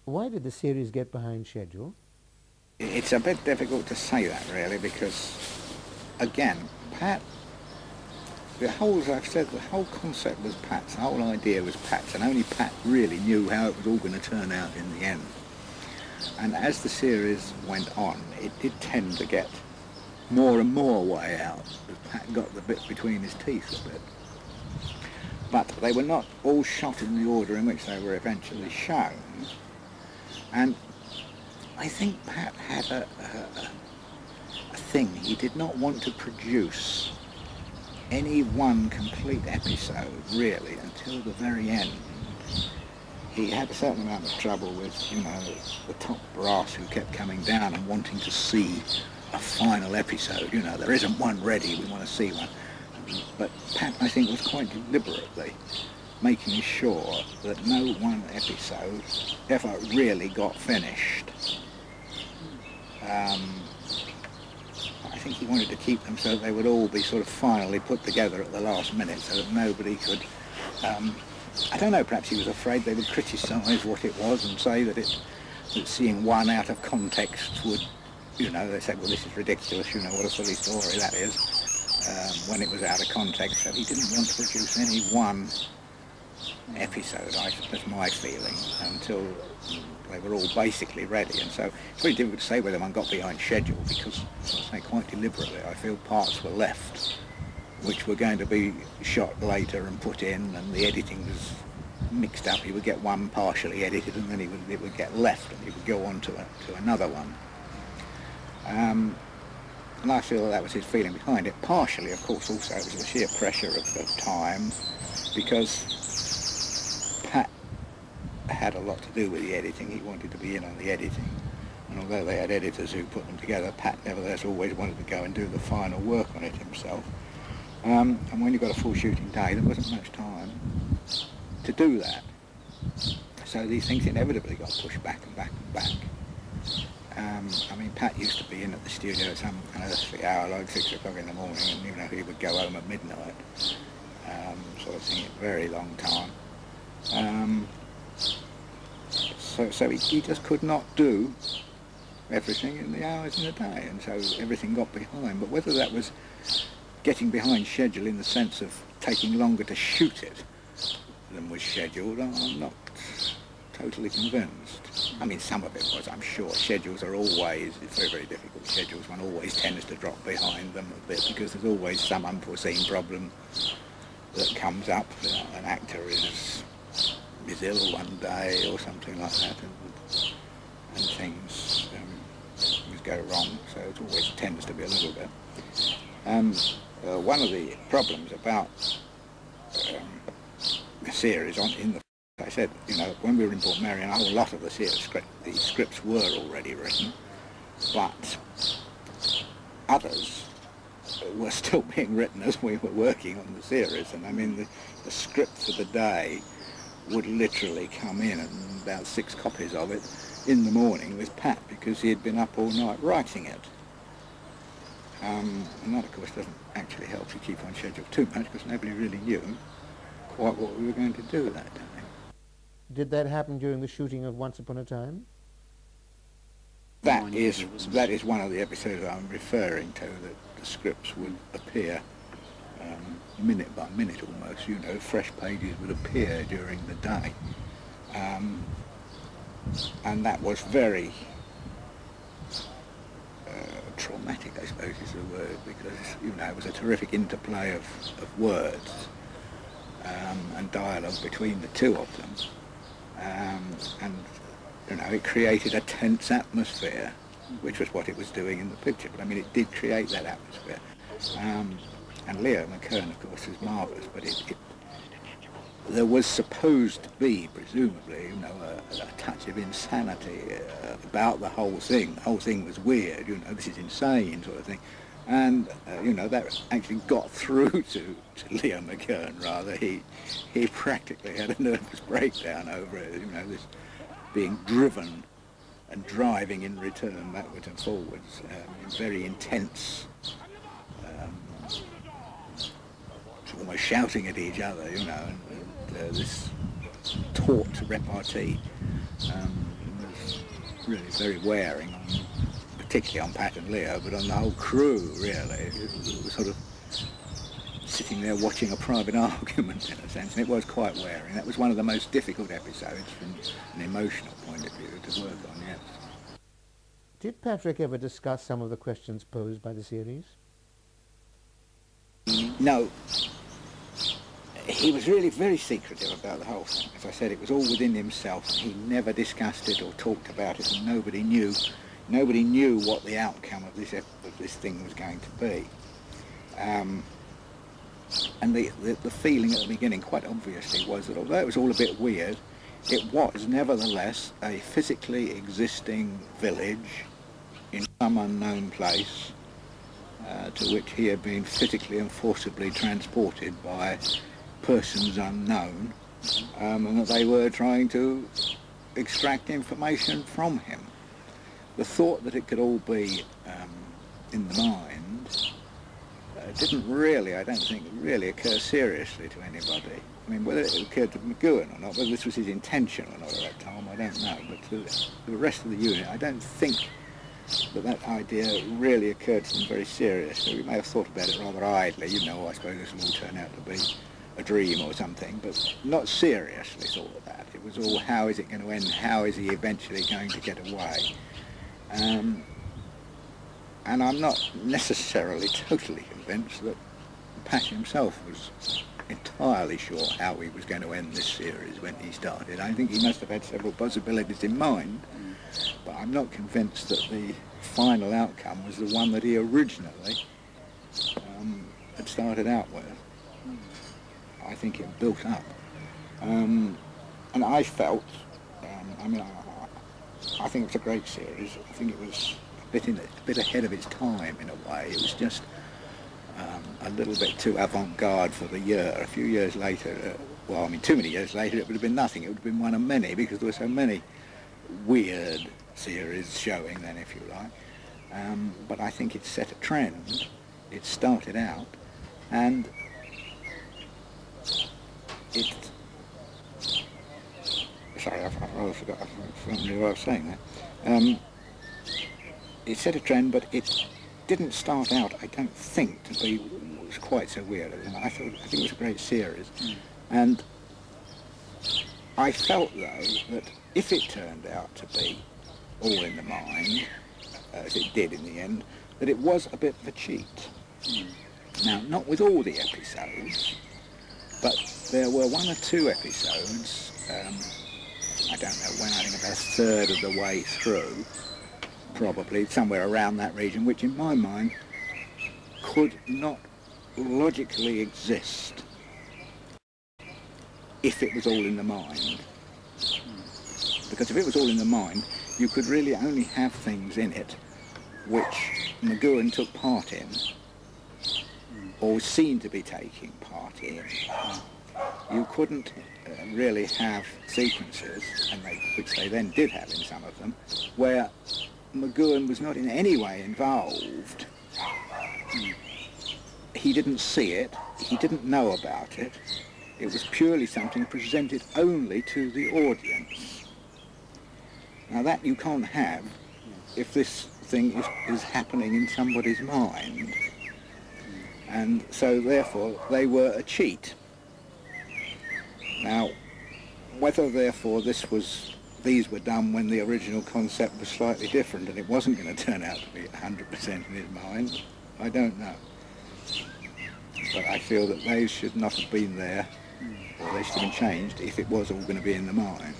Why did the series get behind schedule? It's a bit difficult to say that, really, because, again, Pat, as I've said, the whole concept was Pat's, the whole idea was Pat's, and only Pat really knew how it was all going to turn out in the end. And as the series went on, it did tend to get more and more way out, as Pat got the bit between his teeth a bit. But they were not all shot in the order in which they were eventually shown. And I think Pat had a thing. He did not want to produce any one complete episode, really, until the very end. He had a certain amount of trouble with, you know, the top brass who kept coming down and wanting to see a final episode. You know, there isn't one ready, we want to see one. But Pat, I think, was quite deliberately making sure that no one episode ever really got finished. I think he wanted to keep them so that they would all be sort of finally put together at the last minute, so that nobody could, I don't know, perhaps he was afraid they would criticise what it was and say that seeing one out of context would, you know, they said, well, this is ridiculous, you know, what a silly story that is, when it was out of context. So he didn't want to produce any one episode, that's my feeling, until they were all basically ready. And so it's very difficult to say whether one got behind schedule, because, as I say, quite deliberately, I feel parts were left which were going to be shot later and put in, and the editing was mixed up. He would get one partially edited, and then it would get left, and he would go on to another one. And I feel that was his feeling behind it. Partially, of course, also it was the sheer pressure of time, because Pat had a lot to do with the editing. He wanted to be in on the editing. And although they had editors who put them together, Pat nevertheless always wanted to go and do the final work on it himself. And when you got a full shooting day, there wasn't much time to do that. So these things inevitably got pushed back and back and back. I mean, Pat used to be in at the studio at some unearthly hour, like 6 o'clock in the morning, and, you know, he would go home at midnight, sort of thing, a very long time. So he just could not do everything in the hours in a day, and so everything got behind. But whether that was getting behind schedule in the sense of taking longer to shoot it than was scheduled, I'm not totally convinced. I mean, some of it was, I'm sure. Schedules are always, it's very, very difficult schedules. One always tends to drop behind them a bit, because there's always some unforeseen problem that comes up. You know, an actor is ill one day or something like that, and things go wrong, so it always tends to be a little bit. One of the problems about the series I said, you know, when we were in Port Marion, a whole lot of the scripts were already written, but others were still being written as we were working on the series. And I mean, the script for the day would literally come in, and about 6 copies of it in the morning with Pat, because he had been up all night writing it. And that, of course, doesn't actually help you keep on schedule too much, because nobody really knew quite what we were going to do that day. Did that happen during the shooting of Once Upon a Time? That is one of the episodes I'm referring to, that the scripts would appear minute by minute almost, you know, fresh pages would appear during the day. And that was very traumatic, I suppose is the word, because, you know, it was a terrific interplay of words and dialogue between the two of them. And, you know, it created a tense atmosphere, which was what it was doing in the picture. But I mean, it did create that atmosphere. And Leo McGoohan, of course, is marvellous, but there was supposed to be, presumably, you know, a touch of insanity about the whole thing. The whole thing was weird, you know, this is insane sort of thing. And, you know, that actually got through to Leo McGoohan, rather. He practically had a nervous breakdown over it, you know, this being driven and driving in return backwards and forwards, very intense, almost shouting at each other, you know, and this taut repartee really very wearing, particularly on Pat and Leo, but on the whole crew, really. It was sort of sitting there watching a private argument, in a sense, and it was quite wearing. That was one of the most difficult episodes from an emotional point of view to work on, yes. Did Patrick ever discuss some of the questions posed by the series? No. He was really very secretive about the whole thing. As I said, it was all within himself. He never discussed it or talked about it, and nobody knew what the outcome of this thing was going to be. And the feeling at the beginning, quite obviously, was that although it was all a bit weird, it was nevertheless a physically existing village in some unknown place to which he had been physically and forcibly transported by persons unknown, and that they were trying to extract information from him. The thought that it could all be in the mind didn't really, I don't think, really occur seriously to anybody. I mean, whether it occurred to Mcgoohan or not, whether this was his intention or not at that time, I don't know. But to the rest of the unit, I don't think that idea really occurred to them very seriously. We may have thought about it rather idly, you know, I suppose this will all turn out to be a dream or something, but not seriously thought of that. It was all, how is it going to end? How is he eventually going to get away? And I'm not necessarily totally convinced that Pat himself was entirely sure how he was going to end this series when he started. I think he must have had several possibilities in mind, but I'm not convinced that the final outcome was the one that he originally had started out with. I think it built up. And I felt, I think it was a great series. I think it was a bit ahead of its time in a way. It was just a little bit too avant-garde for the year. A few years later, well, I mean, too many years later, it would have been nothing. It would have been one of many, because there were so many weird series showing then, if you like. But I think it set a trend. It started out, and it... Sorry, I forgot what I was saying there. It set a trend, but it didn't start out, I don't think, to be quite so weird. I think it was a great series. And I felt, though, that if it turned out to be all in the mind, as it did in the end, that it was a bit of a cheat. Now, not with all the episodes, but there were one or two episodes, I don't know when, I think about a third of the way through, probably somewhere around that region, which in my mind could not logically exist if it was all in the mind. Because if it was all in the mind, you could really only have things in it which Mcgoohan took part in, or was seen to be taking part in. You couldn't really have sequences, which they then did have in some of them, where Mcgoohan was not in any way involved. He didn't see it, he didn't know about it. It was purely something presented only to the audience. Now that you can't have if this thing is happening in somebody's mind. And so therefore they were a cheat. Now, whether therefore these were done when the original concept was slightly different and it wasn't going to turn out to be 100% in his mind, I don't know. But I feel that those should not have been there, or they should have been changed if it was all going to be in the mind.